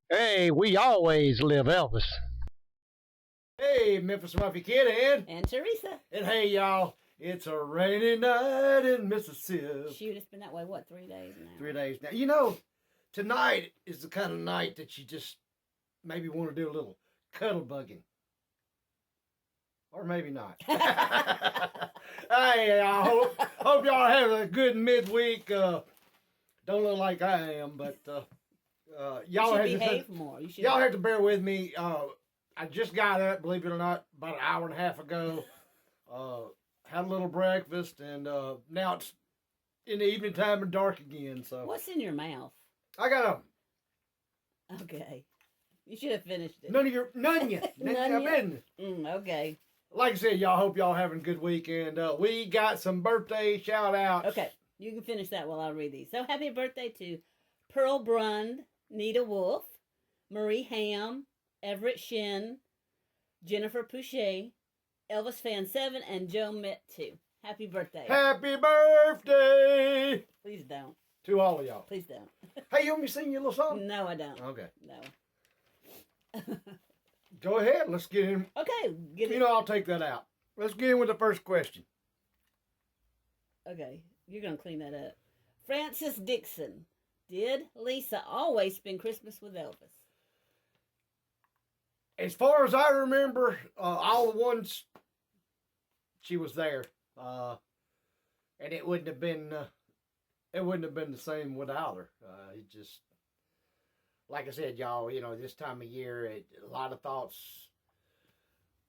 Hey, we always live Elvis. Hey, Memphis Mafia Kid, And Teresa. and hey, y'all, it's a rainy night in Mississippi. Shoot, it's been that way, what, 3 days now? 3 days now. Tonight is the kind of night that you just maybe want to do a little cuddle bugging. Or maybe not. Hey, I hope y'all are having a good midweek. Don't look like I am, but y'all you have should behave to, more. y'all have to bear with me. I just got up, believe it or not, about an hour and a half ago. Had a little breakfast, and now it's in the evening time and dark again. So What's in your mouth? I got Okay. You should have finished it. none yet. None of your business. Okay. Like I said, y'all hope y'all having a good weekend. We got some birthday shout outs. Okay. You can finish that while I read these. So happy birthday to Pearl Brund, Nita Wolf, Marie Ham, Everett Shin, Jennifer Pouchet, Elvis Fan 7, and Joe Met 2. Happy birthday. Happy birthday Please don't. to all of y'all. Please don't. Hey, you want me to sing you a little song? No, I don't. Okay. No. Go ahead. Let's get in. Okay. Get it. I'll take that out. Let's get in with the first question. Okay. You're going to clean that up. Francis Dixon. Did Lisa always spend Christmas with Elvis? As far as I remember, all the ones she was there, and it wouldn't have been the same without her. It just, like I said, y'all, this time of year, a lot of thoughts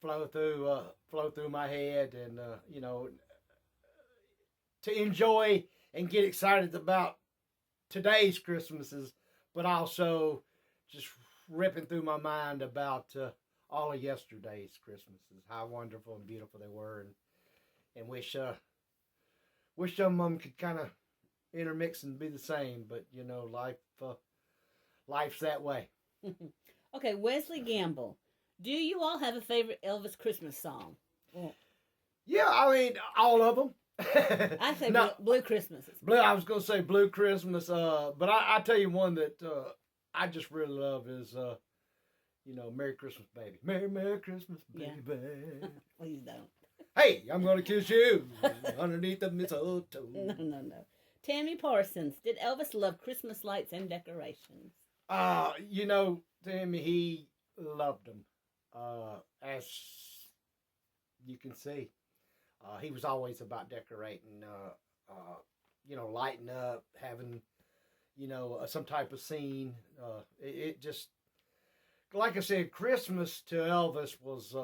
flow through my head, and to enjoy and get excited about today's Christmases, but also just ripping through my mind about all of yesterday's Christmases, how wonderful and beautiful they were, and wish some of them could kind of intermix and be the same, but life's that way. Okay, Wesley Gamble. Do you all have a favorite Elvis Christmas song? Well, Yeah, I mean all of them. I say No, Blue Christmas. I was gonna say Blue Christmas, but I tell you one that I just really love is Merry Christmas, Baby. Merry Christmas, baby. Yeah. Please don't. Hey, I'm gonna kiss you underneath the mistletoe. No. Tammy Parsons. Did Elvis love Christmas lights and decorations? Tammy, he loved them. As you can see, he was always about decorating. Lighting up, having some type of scene. It just, like I said, Christmas to Elvis was,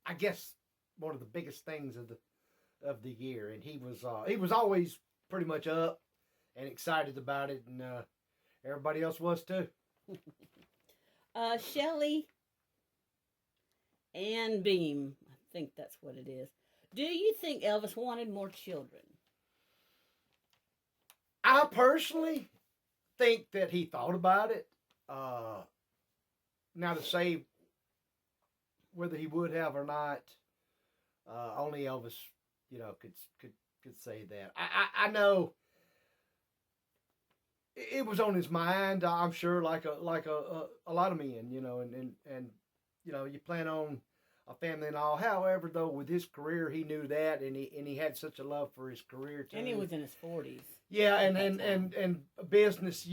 I guess, one of the biggest things of the year, and he was always pretty much up and excited about it, and everybody else was too. Shelley Ann Beam. I think that's what it is. Do you think Elvis wanted more children? I personally think that he thought about it. Now to say whether he would have or not, only Elvis, could say that. I know it was on his mind. I'm sure, like a lot of men, and you plan on a family and all. However, though, with his career, he knew that, and he had such a love for his career too. And he was in his 40s. Yeah, and business,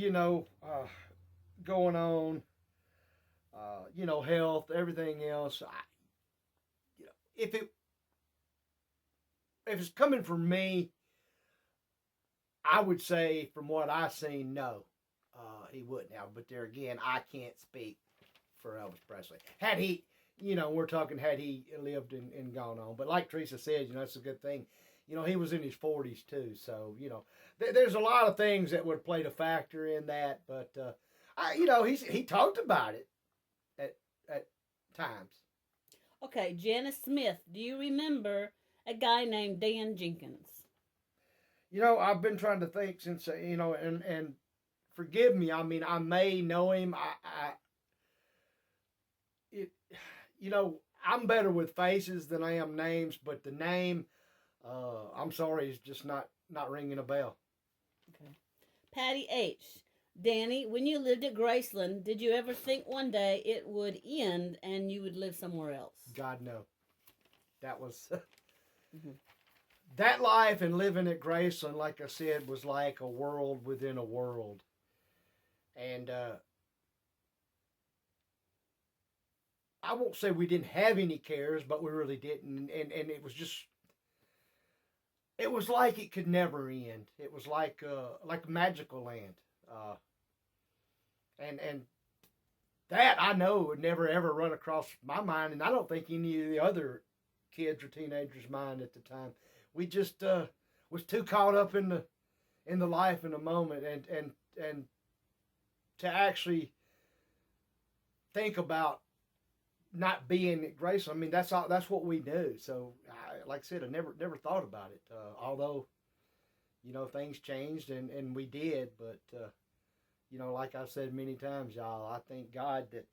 going on, health, everything else. If it's coming from me, I would say, from what I've seen, no, he wouldn't have. But there again, I can't speak for Elvis Presley. Had he, we're talking had he lived and gone on. But like Teresa said, that's a good thing. He was in his 40s too, so there's a lot of things that would have played a factor in that. But he talked about it at times. Okay, Janice Smith. Do you remember a guy named Dan Jenkins? I've been trying to think since and forgive me. I mean, I may know him. I'm better with faces than I am names, but the name, I'm sorry, is just not ringing a bell. Okay. Patty H. Danny, when you lived at Graceland, did you ever think one day it would end and you would live somewhere else? God, no. That was... Mhm. That life and living at Graceland, like I said, was like a world within a world. And I won't say we didn't have any cares, but we really didn't. And it was just... It was like it could never end. It was like magical land. And that I know would never ever run across my mind, and I don't think any of the other kids or teenagers' mind at the time. We just was too caught up in the life in the moment, and to actually think about not being at Grace. I mean, that's what we knew. So, like I said, I never thought about it. Although, things changed, and we did, but. Like I've said many times, y'all, I thank God that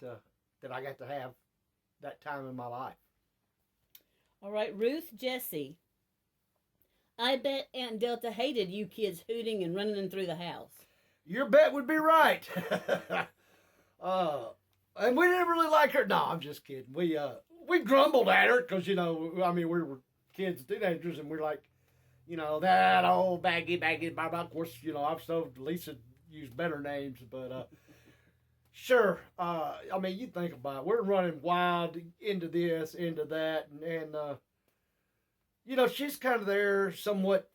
I got to have that time in my life. All right, Ruth Jessie. I bet Aunt Delta hated you kids hooting and running through the house. Your bet would be right. And we didn't really like her. No, I'm just kidding. We grumbled at her because, we were kids, teenagers, and we're like, that old baggy, blah, blah. Of course, I've told Lisa use better names, but sure. You think about it. We're running wild into this, into that, and she's kind of there, somewhat,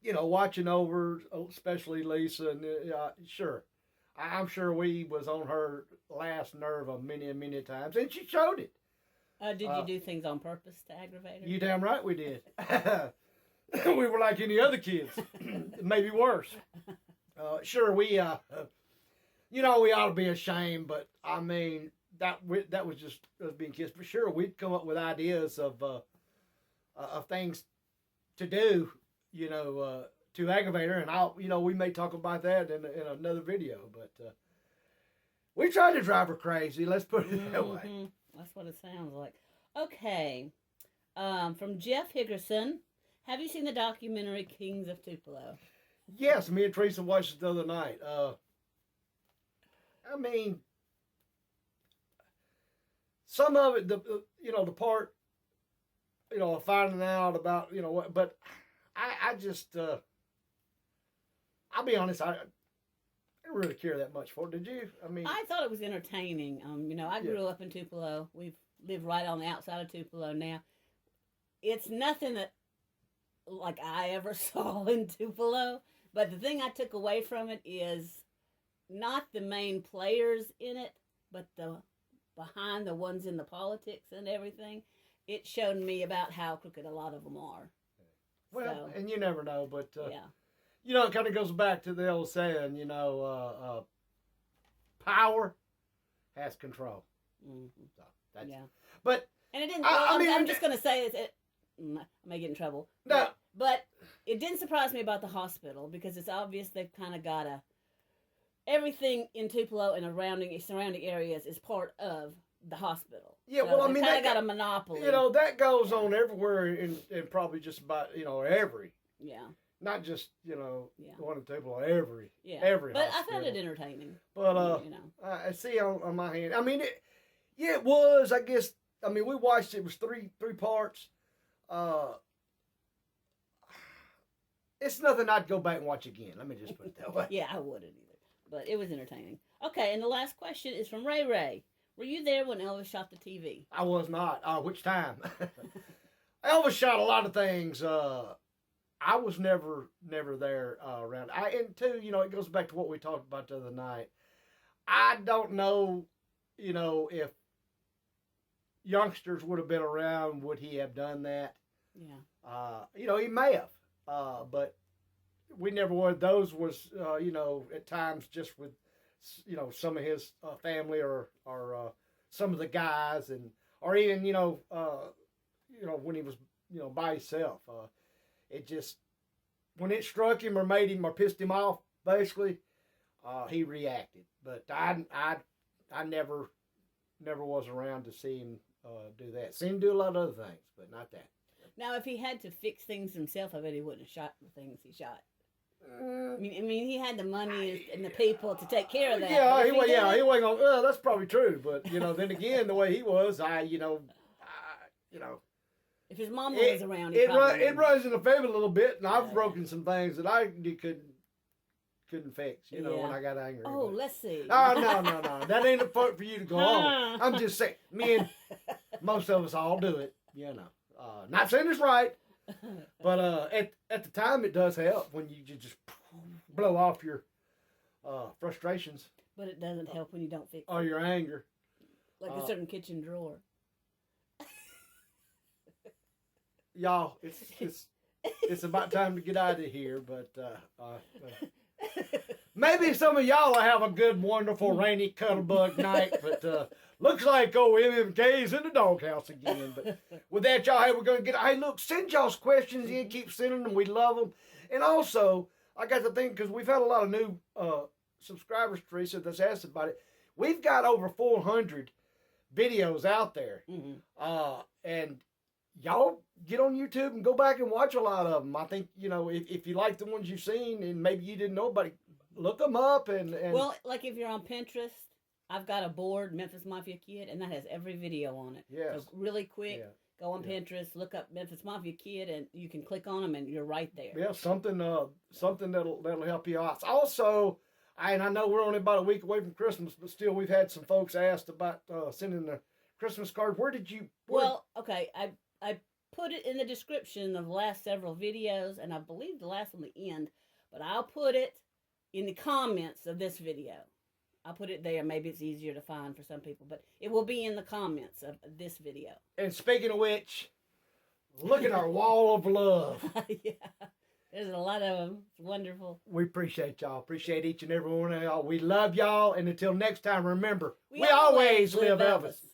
watching over, especially Lisa, and sure. I'm sure we was on her last nerve a many times, and she showed it. Did you do things on purpose to aggravate her? You damn right we did. We were like any other kids, maybe worse. Sure, we ought to be ashamed, but I mean, that was just us being kids. For sure, we'd come up with ideas of things to do, to aggravate her, and we may talk about that in another video, but we tried to drive her crazy. Let's put it that way. That's what it sounds like. Okay, from Jeff Higgerson, have you seen the documentary Kings of Tupelo? Yes, me and Teresa watched it the other night. Some of it, the part, finding out about, what, but I just, I'll be honest, I didn't really care that much for it. Did you? I thought it was entertaining. I grew up in Tupelo. We've lived right on the outside of Tupelo now. It's nothing that, like, I ever saw in Tupelo. But the thing I took away from it is not the main players in it, but the behind the ones in the politics and everything. It showed me about how crooked a lot of them are. Well, and you never know, but yeah. It kind of goes back to the old saying, power has control. Mm-hmm. So that's, yeah. But and it didn't. I'm just going to say it. I may get in trouble. No. But it didn't surprise me about the hospital because it's obvious they've kind of got everything in Tupelo and surrounding areas is part of the hospital. Yeah, so they kind of got a monopoly. That goes on everywhere in probably just about every. Yeah. Not just the one in Tupelo, every. But hospital. I found it entertaining. But I see on my hand. It was. I guess. We watched it. It was three parts. It's nothing I'd go back and watch again. Let me just put it that way. Yeah, I wouldn't either. But it was entertaining. Okay, and the last question is from Ray Ray. Were you there when Elvis shot the TV? I was not. Which time? Elvis shot a lot of things. I was never there around. And two, it goes back to what we talked about the other night. I don't know, if youngsters would have been around, would he have done that? Yeah. He may have. But we never were. Those was, at times just with, some of his family or some of the guys or even, when he was, by himself. It just, when it struck him or made him or pissed him off, basically, he reacted. But I never was around to see him do that. Seen him do a lot of other things, but not that. Now, if he had to fix things himself, I bet he wouldn't have shot the things he shot. I mean, he had the money and the people to take care of that. Yeah, he wasn't didn't- going. Well, that's probably true, but then again, the way he was, If his mama it, was around, he it, probably run, it wouldn't. runs in the family a little bit, and I've Yeah. broken some things that I couldn't fix. When Yeah. I got angry. Oh, but- let's see. Oh, no. That ain't a point for you to go on. I'm just saying, me and most of us all do it, Not saying it's right, but at the time it does help when you just blow off your frustrations But it doesn't help when you don't fix or it. your anger. Like a certain kitchen drawer. Y'all, it's about time to get out of here, but maybe some of y'all will have a good, wonderful, rainy cuddlebug night, but looks like old MMK's in the doghouse again. But with that, y'all, hey, we're going to hey, look, send y'all's questions in, keep sending them, we love them. And also, I got to think, because we've had a lot of new subscribers, Teresa, that's asked about it. We've got over 400 videos out there, and y'all get on YouTube and go back and watch a lot of them. I think, if you like the ones you've seen and maybe you didn't know, but look them up. And Well, like if you're on Pinterest, I've got a board, Memphis Mafia Kid, and that has every video on it. Yes. So really quick, Yeah. go on Pinterest, look up Memphis Mafia Kid, and you can click on them, and you're right there. Yeah, something that'll help you out. Also, and I know we're only about a week away from Christmas, but still, we've had some folks asked about sending the Christmas card. Where did you? Well, okay, I put it in the description of the last several videos, and I believe the last one the end, but I'll put it in the comments of this video. I'll put it there. Maybe it's easier to find for some people, but it will be in the comments of this video. And speaking of which, look at our wall of love. Yeah, there's a lot of them. It's wonderful. We appreciate y'all. Appreciate each and every one of y'all. We love y'all. And until next time, remember, we always always live live Elvis. Elvis.